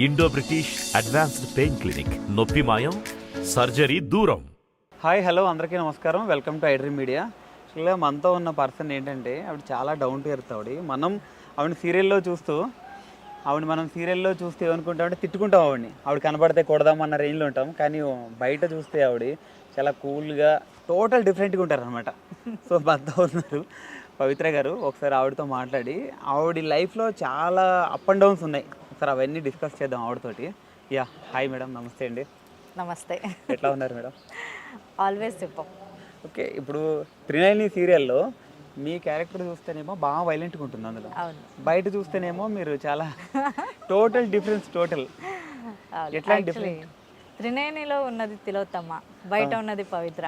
Indo British advanced pain clinic. నొప్పి మాయం, surgery దూరం. హాయ్ హలో అందరికీ నమస్కారం. Welcome to iDream media. యాక్చువల్గా మనతో ఉన్న పర్సన్ ఏంటంటే ఆవిడ చాలా డౌన్ టు ఎర్త్. ఆవిడ సీరియల్లో చూస్తూ ఏమనుకుంటామంటే తిట్టుకుంటాం ఆవిడ కనబడితే కొడదామన్న రేంజ్లో ఉంటాం. కానీ బయట చూస్తే ఆవిడ చాలా కూల్గా టోటల్ డిఫరెంట్గా ఉంటారు అనమాట. సో మనతో ఉన్నారు పవిత్ర గారు. ఒకసారి ఆవిడతో మాట్లాడి ఆవిడ లైఫ్లో చాలా అప్ అండ్ డౌన్స్ ఉన్నాయి, ఒకసారి అవన్నీ డిస్కస్ చేద్దాం ఆవిడతోటి. యా హాయ్ మేడం, నమస్తే అండి. నమస్తే. ఎట్లా ఉన్నారు మేడం? ఆల్వేస్ చెప్పం. ఓకే, ఇప్పుడు త్రినయని సీరియల్లో మీ క్యారెక్టర్ చూస్తేనేమో బాగా వైలెంట్గా ఉంటుంది అందులో, బయట చూస్తేనేమో మీరు చాలా టోటల్ డిఫరెన్స్. ఎట్లా త్రినేనిలో ఉన్నది తిలోత్తమ్మ, బయట ఉన్నది పవిత్ర.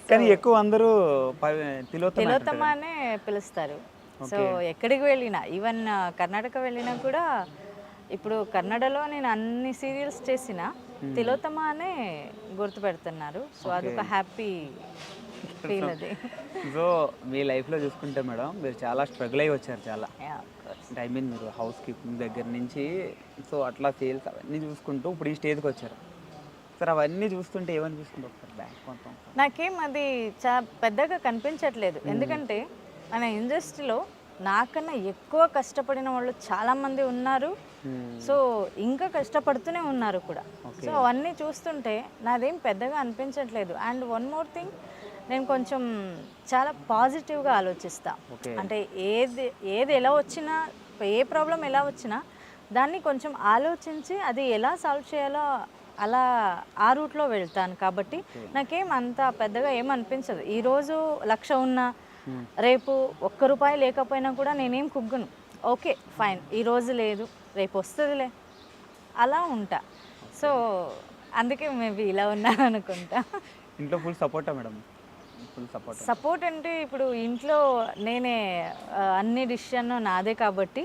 కానీ ఎక్కువ అందరూ తిలోత్తమ్మ అనే పిలుస్తారు. సో ఎక్కడికి వెళ్ళినా, ఈవెన్ కర్ణాటక వెళ్ళినా కూడా, ఇప్పుడు కన్నడలో నేను అన్ని సీరియల్స్ చేసిన తిలోత్తమ అనే గుర్తుపెడుతున్నారు. సో అదొక హ్యాపీ ఫీల్. అది సో మీ లైఫ్లో చూసుకుంటే మేడం, మీరు చాలా స్ట్రగుల్ అయ్యి వచ్చారు చాలా. ఐ మీన్ మీరు హౌస్ కీపింగ్ దగ్గర నుంచి సో అట్లా సేల్స్ అవన్నీ చూసుకుంటూ ఇప్పుడు ఈ స్టేజ్కి వచ్చారు. సార్ అవన్నీ చూస్తుంటే ఏమనిపిస్తుంది ఒకసారి బ్యాక్ మొత్తం? నాకేం అది పెద్దగా కనిపించట్లేదు. ఎందుకంటే మన ఇండస్ట్రీలో నాకన్నా ఎక్కువ కష్టపడిన వాళ్ళు చాలామంది ఉన్నారు. సో ఇంకా కష్టపడుతూనే ఉన్నారు కూడా. సో అవన్నీ చూస్తుంటే నాదేం పెద్దగా అనిపించట్లేదు. అండ్ వన్ మోర్ థింగ్, నేను కొంచెం చాలా పాజిటివ్గా ఆలోచిస్తా. అంటే ఏది ఎలా వచ్చినా, ఏ ప్రాబ్లం ఎలా వచ్చినా దాన్ని కొంచెం ఆలోచించి అది ఎలా సాల్వ్ చేయాలో అలా ఆ రూట్లో వెళ్తాను. కాబట్టి నాకేం అంత పెద్దగా ఏమనిపించదు. ఈరోజు 1,00,000 ఉన్నా, రేపు ₹1 లేకపోయినా కూడా నేనేం కుగ్గను. ఓకే ఫైన్, ఈరోజు లేదు రేపు వస్తుందిలే, అలా ఉంటా. సో అందుకే మేబీ ఇలా ఉన్నాను అనుకుంటా. ఇంట్లో ఫుల్ సపోర్టా మేడం? సపోర్ట్ అంటే ఇప్పుడు ఇంట్లో నేనే అన్ని డిసిషన్ నాదే కాబట్టి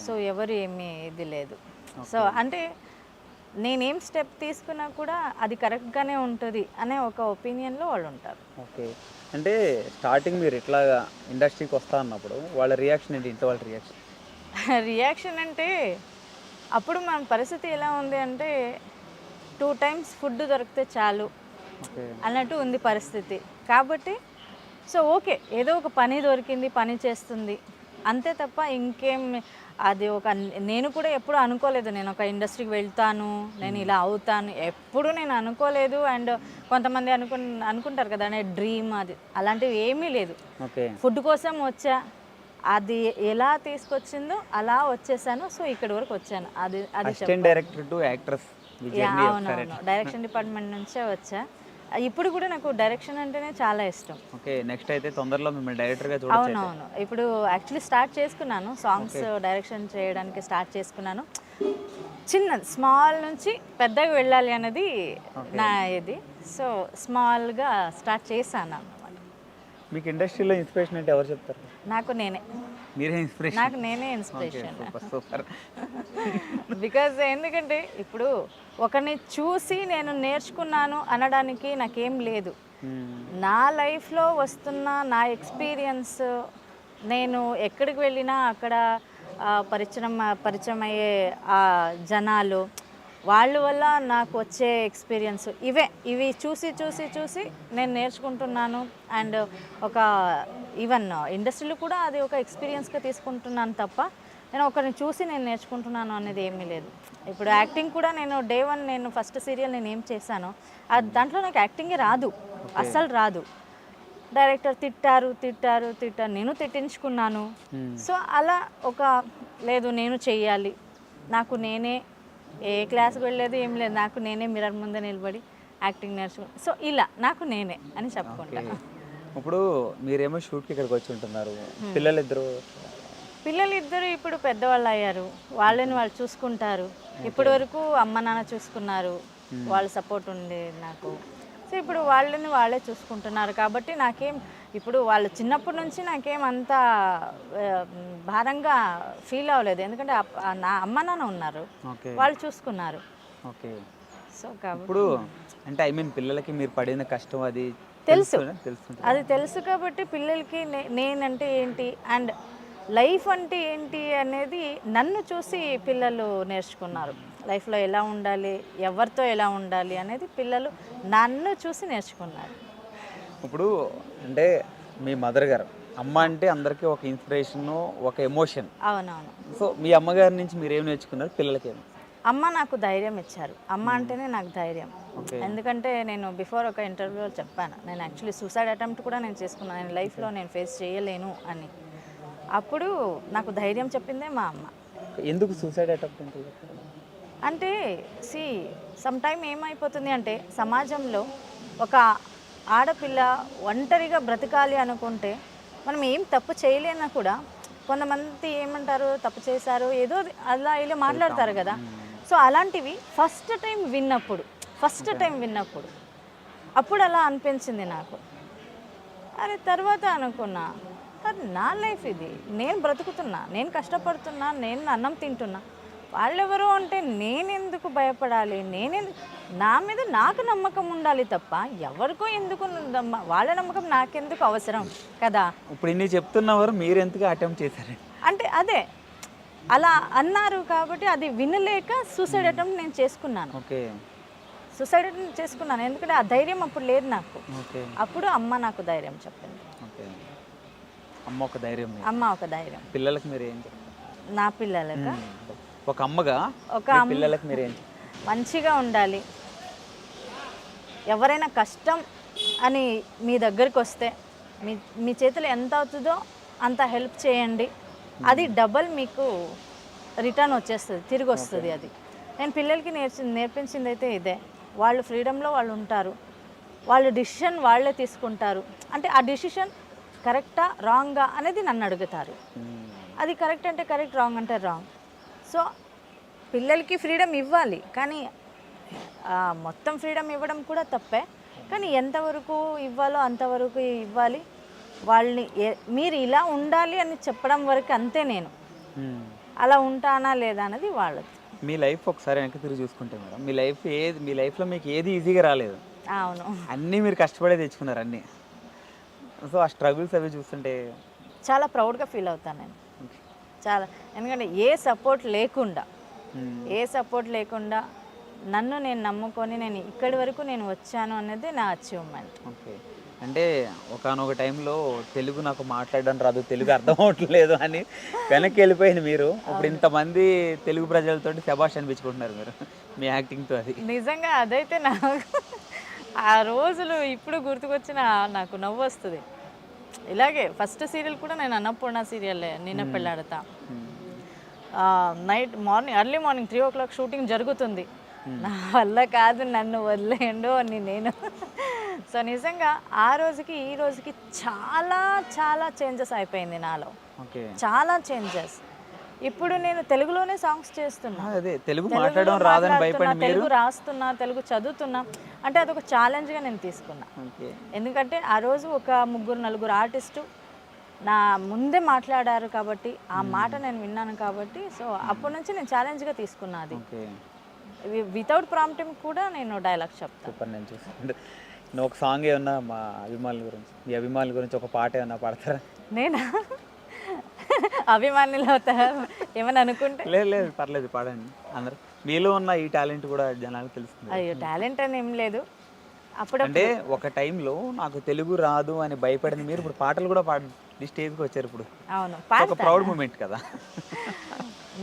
సో ఎవరు ఏమీ ఇది లేదు. సో అంటే నేనేం స్టెప్ తీసుకున్నా కూడా అది కరెక్ట్గానే ఉంటుంది అనే ఒక ఒపీనియన్లో వాళ్ళు ఉంటారు. ఓకే, అంటే స్టార్టింగ్ మీరు ఇట్లా ఇండస్ట్రీకి వస్తా అన్నప్పుడు వాళ్ళ రియాక్షన్ ఏంటి? ఇంట్లో వాళ్ళ రియాక్షన్ అంటే అప్పుడు మన పరిస్థితి ఎలా ఉంది అంటే 2 times ఫుడ్ దొరికితే చాలు అన్నట్టు ఉంది పరిస్థితి. కాబట్టి సో ఓకే, ఏదో ఒక పని దొరికింది, పని చేస్తుంది అంతే తప్ప ఇంకేం అది నేను కూడా ఎప్పుడు అనుకోలేదు నేను ఒక ఇండస్ట్రీకి వెళ్తాను, నేను ఇలా అవుతాను, ఎప్పుడు నేను అనుకోలేదు. అండ్ కొంతమంది అనుకుంటారు కదా నేను డ్రీమ్, అది అలాంటివి ఏమీ లేదు. ఫుడ్ కోసం వచ్చా, అది ఎలా తీసుకొచ్చిందో అలా వచ్చేసాను. సో ఇక్కడి వరకు వచ్చాను. అది అవునవును, డైరెక్షన్ డిపార్ట్మెంట్ నుంచే వచ్చా. ఇప్పుడు కూడా నాకు డైరెక్షన్ అంటేనే చాలా ఇష్టం. ఓకే, నెక్స్ట్ అయితే తొందరలో మిమ్మల్ని డైరెక్టర్గా చూడొచ్చు. అవునవును, ఇప్పుడు యాక్చువల్లీ స్టార్ట్ చేసుకున్నాను, సాంగ్స్ డైరెక్షన్ చేయడానికి స్టార్ట్ చేసుకున్నాను. స్మాల్ నుంచి పెద్దగా వెళ్ళాలి అనేది నా ఇది. సో స్మాల్గా స్టార్ట్ చేశాను అన్నమాట. మీకు ఇండస్ట్రీలో ఇన్స్పిరేషన్ అంటే ఎవరు చెప్తారు? నాకు నేనే ఇన్స్పిరేషన్. బికాజ్ ఎందుకంటే ఇప్పుడు ఒకరిని చూసి నేను నేర్చుకున్నాను అనడానికి నాకేం లేదు. నా లైఫ్లో వస్తున్న నా ఎక్స్పీరియన్స్, నేను ఎక్కడికి వెళ్ళినా అక్కడ పరిచయం అయ్యే ఆ జనాలు, వాళ్ళ వల్ల నాకు వచ్చే ఎక్స్పీరియన్స్ ఇవి చూసి నేను నేర్చుకుంటున్నాను. అండ్ ఒక ఈవెన్ ఇండస్ట్రీలో కూడా అది ఒక ఎక్స్పీరియన్స్గా తీసుకుంటున్నాను తప్ప నేను ఒకరిని చూసి నేను నేర్చుకుంటున్నాను అనేది ఏమీ లేదు. ఇప్పుడు యాక్టింగ్ కూడా నేను Day 1 నేను ఫస్ట్ సీరియల్ నేను ఏం చేశానో దాంట్లో నాకు యాక్టింగే రాదు, అస్సలు రాదు. డైరెక్టర్ తిట్టారు, నేను తిట్టించుకున్నాను. సో అలా లేదు నేను చెయ్యాలి, నాకు నేనే ఏ క్లాస్కి వెళ్ళలేదు ఏం లేదు, నాకు నేనే మిర్రర్ ముందే నిలబడి యాక్టింగ్ నేర్చుకున్నాను. సో ఇలా నాకు నేనే అని చెప్పుకుంటాను. ఇప్పుడు మీరేమో షూట్కి ఇక్కడికి వచ్చి ఉంటున్నారు, పిల్లలిద్దరు ఇప్పుడు పెద్దవాళ్ళు అయ్యారు, వాళ్ళని వాళ్ళు చూసుకుంటారు. ఇప్పటి వరకు అమ్మ నాన్న చూసుకున్నారు, వాళ్ళ సపోర్ట్ ఉంది నాకు. సో ఇప్పుడు వాళ్ళని వాళ్ళే చూసుకుంటున్నారు. కాబట్టి నాకేం ఇప్పుడు వాళ్ళు చిన్నప్పటి నుంచి నాకేం అంత భారంగా ఫీల్ అవ్వలేదు. ఎందుకంటే నా అమ్మ నాన్న ఉన్నారు, వాళ్ళు చూసుకున్నారు. ఓకే, సో కాబట్టి ఇప్పుడు అంటే పిల్లలకి మీరు పడిన కష్టం అది తెలుసు కాబట్టి పిల్లలకి నేనంటే ఏంటి, అండ్ లైఫ్ అంటే ఏంటి అనేది నన్ను చూసి పిల్లలు నేర్చుకున్నారు. లైఫ్లో ఎలా ఉండాలి, ఎవరితో ఎలా ఉండాలి అనేది పిల్లలు నన్ను చూసి నేర్చుకున్నారు. ఇప్పుడు అంటే మీ మదర్ గారు అమ్మ అంటే అందరికీ ఒక ఇన్స్పిరేషన్, ఒక ఎమోషన్. అవునవును. సో మీ అమ్మగారి నుంచి మీరు ఏం నేర్చుకున్నారు, పిల్లలకి ఏమి? అమ్మ నాకు ధైర్యం ఇచ్చారు. అమ్మ అంటేనే నాకు ధైర్యం. ఎందుకంటే నేను బిఫోర్ ఒక ఇంటర్వ్యూలో చెప్పాను, నేను యాక్చువల్లీ సూసైడ్ అటెంప్ట్ కూడా నేను చేసుకున్నాను, నేను లైఫ్లో నేను ఫేస్ చేయలేను అని. అప్పుడు నాకు ధైర్యం చెప్పిందే మా అమ్మ. ఎందుకు సూసైడ్ అటెంప్ట్ అంటే సమ్ టైం ఏమైపోతుంది అంటే సమాజంలో ఒక ఆడపిల్ల ఒంటరిగా బ్రతకాలి అనుకుంటే మనం ఏం తప్పు చేయలేనా కూడా కొంతమంది ఏమంటారు, తప్పు చేశారు ఏదో అలా ఇలా మాట్లాడతారు కదా. సో అలాంటివి ఫస్ట్ టైం విన్నప్పుడు అప్పుడు అలా అనిపించింది నాకు. అరే తర్వాత అనుకున్నా, అది నా లైఫ్, ఇది నేను బ్రతుకుతున్నా, నేను కష్టపడుతున్నా, నేను అన్నం తింటున్నా, వాళ్ళెవరో అంటే నేనెందుకు భయపడాలి, నా మీద నాకు నమ్మకం ఉండాలి తప్ప ఎవరికో ఎందుకు వాళ్ళ నమ్మకం నాకెందుకు అవసరం కదా. ఇప్పుడు ఇన్ని చెప్తున్నవారు మీరు ఎందుకు అటెంప్ట్ చేశారు అంటే అదే అలా అన్నారు కాబట్టి అది వినలేక సూసైడ్ అటెంప్ట్ నేను చేసుకున్నాను. ఓకే, సూసైడ్ అటెంప్ట్ చేసుకున్నాను ఎందుకంటే ఆ ధైర్యం అప్పుడు లేదు నాకు. ఓకే, అప్పుడు అమ్మ నాకు ధైర్యం చెప్పింది. ఓకే, అమ్మ ఒక ధైర్యం. అమ్మ ఒక ధైర్యం. పిల్లలకి మీరు ఏం చెప్తారు? నా పిల్లలకి ఒక అమ్మగా పిల్లలకి మీరు ఏం చెప్తారు? మంచిగా ఉండాలి. ఎవరైనా కష్టం అని మీ దగ్గరికి వస్తే మీ చేతిలో ఎంత అవుతుందో అంత హెల్ప్ చేయండి, అది డబల్ మీకు రిటర్న్ వచ్చేస్తుంది, తిరిగి వస్తుంది. అది నేను పిల్లలకి నేర్పించింది అయితే ఇదే. వాళ్ళు ఫ్రీడంలో వాళ్ళు ఉంటారు, వాళ్ళు డిసిషన్ వాళ్ళే తీసుకుంటారు. అంటే ఆ డిసిషన్ కరెక్టా రాంగా అనేది నన్ను అడుగుతారు. అది కరెక్ట్ అంటే కరెక్ట్, రాంగ్ అంటే రాంగ్. సో పిల్లలకి ఫ్రీడమ్ ఇవ్వాలి, కానీ మొత్తం ఫ్రీడమ్ ఇవ్వడం కూడా తప్పే, కానీ ఎంతవరకు ఇవ్వాలో అంతవరకు ఇవ్వాలి. వాళ్ళని మీరు ఇలా ఉండాలి అని చెప్పడం వరకు అంతే. నేను అలా ఉంటానా లేదా అనేది వాళ్ళది. మీ లైఫ్ ఒకసారి వెనక్కి తిరిగి చూసుకుంటే మేడం, మీ లైఫ్లో మీకు ఏది ఈజీగా రాలేదు. అవును, అన్నీ మీరు కష్టపడే తెచ్చుకున్నారు అన్నీ. సో ఆ స్ట్రగుల్స్ అవి చూస్తుంటే చాలా ప్రౌడ్గా ఫీల్ అవుతాను నేను చాలా. ఎందుకంటే ఏ సపోర్ట్ లేకుండా నన్ను నేను నమ్ముకొని నేను ఇక్కడి వరకు నేను వచ్చాను అనేది నా అచీవ్మెంట్. ఓకే, అంటే ఒకనొక టైంలో తెలుగు నాకు మాట్లాడడం రాదు, తెలుగు అర్థం అవట్లేదు అని వెనక్కి వెళ్ళిపోయింది మీరు. ఇప్పుడు ఇంతమంది తెలుగు ప్రజలతోటి శబాష్ అనిపించుకుంటున్నారు మీరు మీ యాక్టింగ్తో. అది నిజంగా అదైతే నాకు ఆ రోజులు ఇప్పుడు గుర్తుకొచ్చిన నాకు నవ్వు వస్తుంది. ఇలాగే ఫస్ట్ సీరియల్ కూడా నేను అన్నపూర్ణ సీరియల్లే, నిన్న Pelladata. Early morning 3 o'clock shooting జరుగుతుంది. నా వల్ల కాదు, నన్ను వదిలేయండు అని నేను. సో నిజంగా ఆ రోజుకి ఈ రోజుకి చాలా చాలా చేంజెస్ అయిపోయింది నాలో, చాలా చేంజెస్. ఇప్పుడు నేను తెలుగులోనే సాంగ్స్ చేస్తున్నా, తెలుగు మాట్లాడడం రాదని భయపడి తెలుగు రాస్తున్నా, తెలుగు చదువుతున్నా. అంటే అదొక ఛాలెంజ్గా నేను తీసుకున్నా. ఎందుకంటే ఆ రోజు ఒక 3-4 ఆర్టిస్టు నా ముందే మాట్లాడారు కాబట్టి, ఆ మాట నేను విన్నాను కాబట్టి, సో అప్పటి నుంచి నేను ఛాలెంజ్గా తీసుకున్నా. అది వితౌట్ ప్రాంప్టింగ్ కూడా నేను డైలాగ్ చెప్తాను. సూపర్. నేను చూసాను. నువ్వు ఒక సాంగ్ ఏమన్నా మా అభిమానుల గురించి, మీ అభిమానుల గురించి ఒక పాట ఏమన్నా పాడతారా? నేనా అభిమానులు అవుతారా ఏమని అనుకుంటే? లేదు పర్లేదు, పాడండి. అందరు మీలో ఉన్న ఈ టాలెంట్ కూడా జనాలకు తెలుస్తుంది. అయ్యో, టాలెంట్ అని ఏం లేదు. అప్పుడు అంటే ఒక టైంలో నాకు తెలుగు రాదు అని భయపడింది మీరు, ఇప్పుడు పాటలు కూడా పాడి స్టేజ్కి వచ్చారు. ఇప్పుడు అవును, ఒక ప్రౌడ్ మూమెంట్ కదా.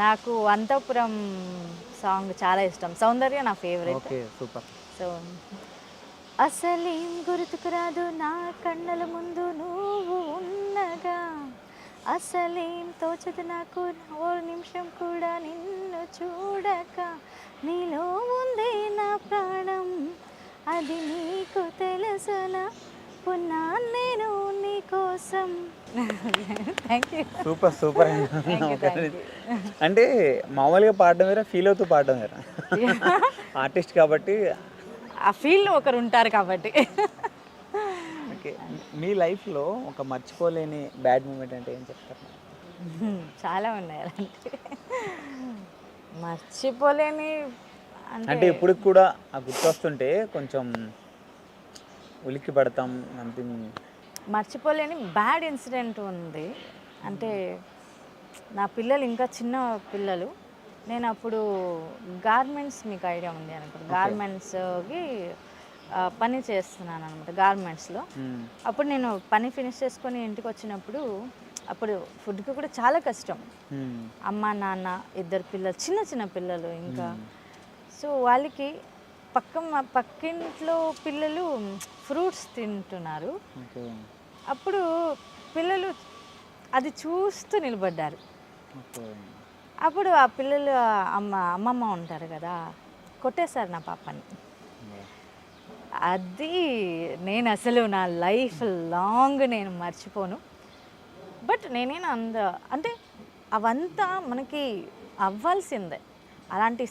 నాకు అంతఃపురం సాంగ్ చాలా ఇష్టం, సౌందర్య నా ఫేవరెట్. Okay, super. సో అసలేం గుర్తుకురాదు నా కళ్ళల ముందు నువ్వు ఉన్నగా, అసలేం తోచదు నాకు ఓ నిమిషం కూడా నిన్ను చూడక, నీలో ఉందే నా ప్రాణం అది నీకు తెలుసునా, పున్నా నేను నీ కోసం. Thank you. సూపర్. అంటే మామూలుగా పాడడం వేరే, ఫీల్ అవుతూ పాడడం వేరే. ఆర్టిస్ట్ కాబట్టి ఆ ఫీల్డ్లో ఒకరు ఉంటారు కాబట్టి. ఓకే, మీ లైఫ్లో ఒక మర్చిపోలేని బ్యాడ్ మూమెంట్ అంటే ఏం చెప్తారు? చాలా ఉన్నాయి అలాంటి మర్చిపోలేని. అంటే ఇప్పుడు కూడా ఆ గుర్తొస్తుంటే కొంచెం ఉలిక్కి పడతాం. మర్చిపోలేని బ్యాడ్ ఇన్సిడెంట్ ఉంది. అంటే నా పిల్లలు ఇంకా చిన్న పిల్లలు. నేను అప్పుడు గార్మెంట్స్, మీకు ఐడియా ఉంది అనుకుంటా, గార్మెంట్స్కి పని చేస్తున్నాను అనమాట, గార్మెంట్స్లో. అప్పుడు నేను పని ఫినిష్ చేసుకొని ఇంటికి వచ్చినప్పుడు అప్పుడు ఫుడ్కి కూడా చాలా కష్టం. అమ్మ నాన్న ఇద్దరు పిల్లలు, చిన్న చిన్న పిల్లలు ఇంకా. సో వాళ్ళకి పక్కింట్లో పిల్లలు ఫ్రూట్స్ తింటున్నారు. అప్పుడు పిల్లలు అది చూస్తూ నిలబడ్డారు. అప్పుడు ఆ పిల్లలు అమ్మమ్మ ఉంటారు కదా, కొట్టేశారు నా పాపని. అది నేను అసలు నా లైఫ్ లాంగ్ నేను మర్చిపోను. బట్ నేనేనా అంటే అవంతా మనకి అవ్వాల్సిందే. అలాంటి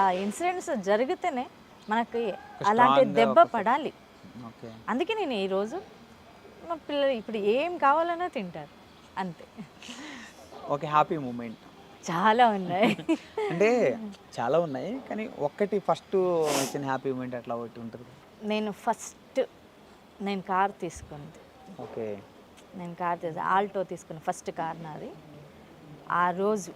ఆ ఇన్సిడెంట్స్ జరిగితేనే మనకి అలాంటి దెబ్బ పడాలి. అందుకే నేను ఈరోజు మా పిల్లలు ఇప్పుడు ఏం కావాలన్నా తింటారు అంతే. ఓకే, హ్యాపీ మూమెంట్ చాలా ఉన్నాయి. అంటే చాలా ఉన్నాయి, కానీ ఒక్కటి ఫస్ట్ వచ్చిన హ్యాపీ మూమెంట్ అట్లా ఒకటి ఉంటుంది. నేను కార్ తీసుకుంది. ఓకే, నేను కార్ ఆల్టో తీసుకున్న ఫస్ట్ కార్ నాది. ఆ రోజు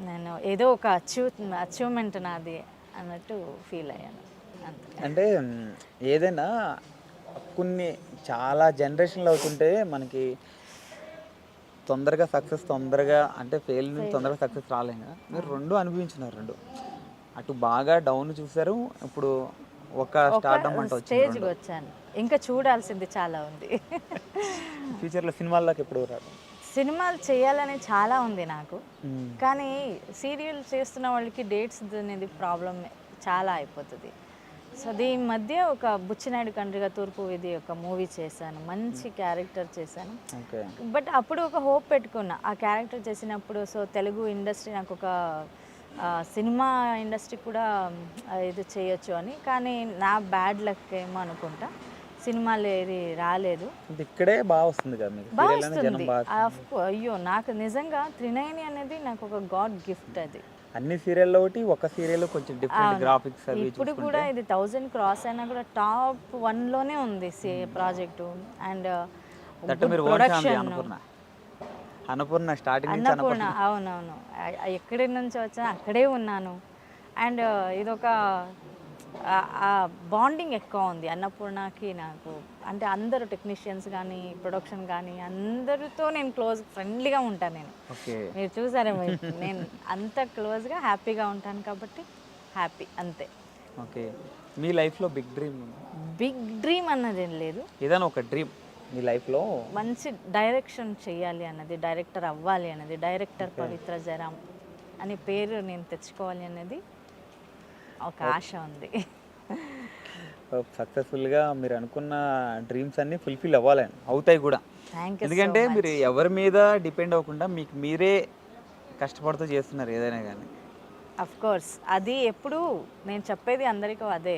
నేను ఏదో ఒక అచీవ్మెంట్ నాది అన్నట్టు ఫీల్ అయ్యాను అంతే. అంటే ఏదైనా కొన్ని చాలా జనరేషన్లు అవుతుంటే మనకి తొందరగా సక్సెస్, తొందరగా అంటే ఫెయిల్ నుంచి తొందరగా సక్సెస్ రాలేం కదా. మీరు రెండు అనుభవించినారు, రెండు అటు బాగా డౌన్ చూసారు, ఇప్పుడు ఒక స్టార్డమ్ అంటే స్టేజ్కి వచ్చాను. ఇంకా చూడాల్సింది చాలా ఉంది. ఫ్యూచర్లో సినిమాల్లోకి ఎప్పుడు రాదు? సినిమాలు చేయాలని చాలా ఉంది నాకు, కానీ సీరియల్ చేస్తున్న వాళ్ళకి డేట్స్ అనేది ప్రాబ్లం చాలా అయిపోతుంది. సో దీని మధ్య ఒక బుచ్చినాయుడు కండ్రిగా తూర్పు ఇది ఒక మూవీ చేశాను, మంచి క్యారెక్టర్ చేశాను. బట్ అప్పుడు ఒక హోప్ పెట్టుకున్నా ఆ క్యారెక్టర్ చేసినప్పుడు. సో తెలుగు ఇండస్ట్రీ నాకు ఒక సినిమా ఇండస్ట్రీ కూడా ఇది చేయొచ్చు అని. కానీ నా బ్యాడ్ లక్ ఏమో అనుకుంటా, సినిమాలు ఏది రాలేదు. ఇక్కడే బాగా వస్తుంది కదా మీకు, బాగా వస్తుంది. అయ్యో నాకు నిజంగా త్రినయని అనేది నాకు ఒక గాడ్ గిఫ్ట్. అది అన్ని సీరియల్లో ఒకటి, ఒక సీరియల్ కొంచెం డిఫరెంట్ గ్రాఫిక్స్ అవి ఇప్పుడు కూడా ఇది 1000 క్రాస్ అయినా కూడా టాప్ 1లోనే ఉంది project. And production Annapurna starting నుంచి అన్నపూర్ణ, అవునవును, ఎక్కడి నుంచి వచ్చా అక్కడే ఉన్నాను. అండ్ ఇదొక బాండింగ్ ఎక్కువ ఉంది అన్నపూర్ణకి నాకు. అంటే అందరూ టెక్నీషియన్స్ కానీ ప్రొడక్షన్ కానీ అందరితో నేను క్లోజ్ ఫ్రెండ్లీగా ఉంటాను. నేను మీరు చూసారే, నేను అంత క్లోజ్గా హ్యాపీగా ఉంటాను కాబట్టి హ్యాపీ అంతే. ఓకే, మీ లైఫ్లో బిగ్ డ్రీమ్ అన్నది ఏం లేదు. ఏదైనా ఒక డ్రీమ్ మీ లైఫ్లో, మంచి డైరెక్షన్ చేయాలి అన్నది, డైరెక్టర్ అవ్వాలి అన్నది, డైరెక్టర్ పవిత్ర జయరాం అనే పేరు నేను తెచ్చుకోవాలి అన్నది ఒక ఆశ ఉంది. సక్సెస్ఫుల్గా మీరు అనుకున్న డ్రీమ్స్ అన్నీ ఫుల్ఫిల్ అవ్వాలని, అవుతాయి కూడా. ఎందుకంటే మీరు ఎవరి మీద డిపెండ్ అవ్వకుండా మీకు మీరే కష్టపడుతూ చేస్తున్నారు ఏదైనా కానీ. అఫ్ కోర్స్ అది ఎప్పుడు నేను చెప్పేది అందరికీ అదే,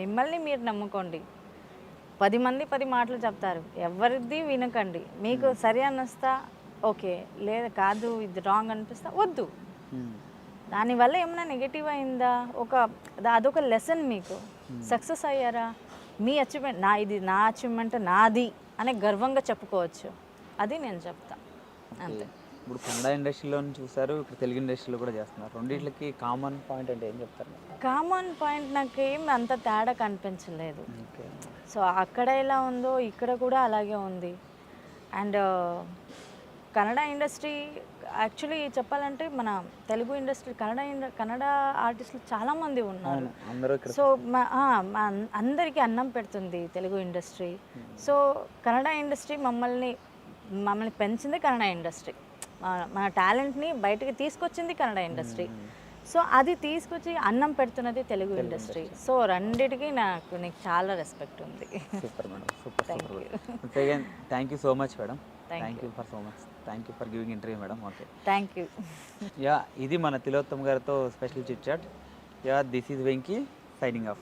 మిమ్మల్ని మీరు నమ్ముకోండి. 10 మంది 10 మాటలు చెప్తారు, ఎవరిది వినకండి. మీకు సరి అనిస్తా ఓకే, లేదా కాదు ఇది రాంగ్ అనిపిస్తా వద్దు. దానివల్ల ఏమైనా నెగిటివ్ అయిందా, అదొక లెసన్. మీకు సక్సెస్ అయ్యారా, మీ అచీవ్మెంట్ ఇది నా అచీవ్మెంట్ నాది అనే గర్వంగా చెప్పుకోవచ్చు. అది నేను చెప్తా అంతే. ఇప్పుడు కన్నడ ఇండస్ట్రీలో చూసారు, ఇక్కడ తెలుగు ఇండస్ట్రీలో కూడా చేస్తున్నారు. రెండింటికి కామన్ పాయింట్ అంటే ఏం చెప్తారు? కామన్ పాయింట్ నాకు ఏం అంత తేడా కనిపించలేదు. సో అక్కడ ఎలా ఉందో ఇక్కడ కూడా అలాగే ఉంది. అండ్ కన్నడ ఇండస్ట్రీ యాక్చువల్లీ చెప్పాలంటే మన తెలుగు ఇండస్ట్రీ కన్నడ ఆర్టిస్టులు చాలామంది ఉన్నారు. సో అందరికీ అన్నం పెడుతుంది Telugu industry. So Kannada industry మమ్మల్ని పెంచింది కన్నడ ఇండస్ట్రీ, మన టాలెంట్ని బయటకు తీసుకొచ్చింది కన్నడ ఇండస్ట్రీ. సో అది తీసుకొచ్చి అన్నం పెడుతున్నది తెలుగు ఇండస్ట్రీ. సో రెండిటికి నీకు చాలా రెస్పెక్ట్ ఉంది. Super madam, super. Thank you so much madam. Thank you for giving interview madam. Okay, thank you. Yeah, ఇది మన తిలోత్తమ్ గారితో special chit chat. Yeah, this is Venky signing of.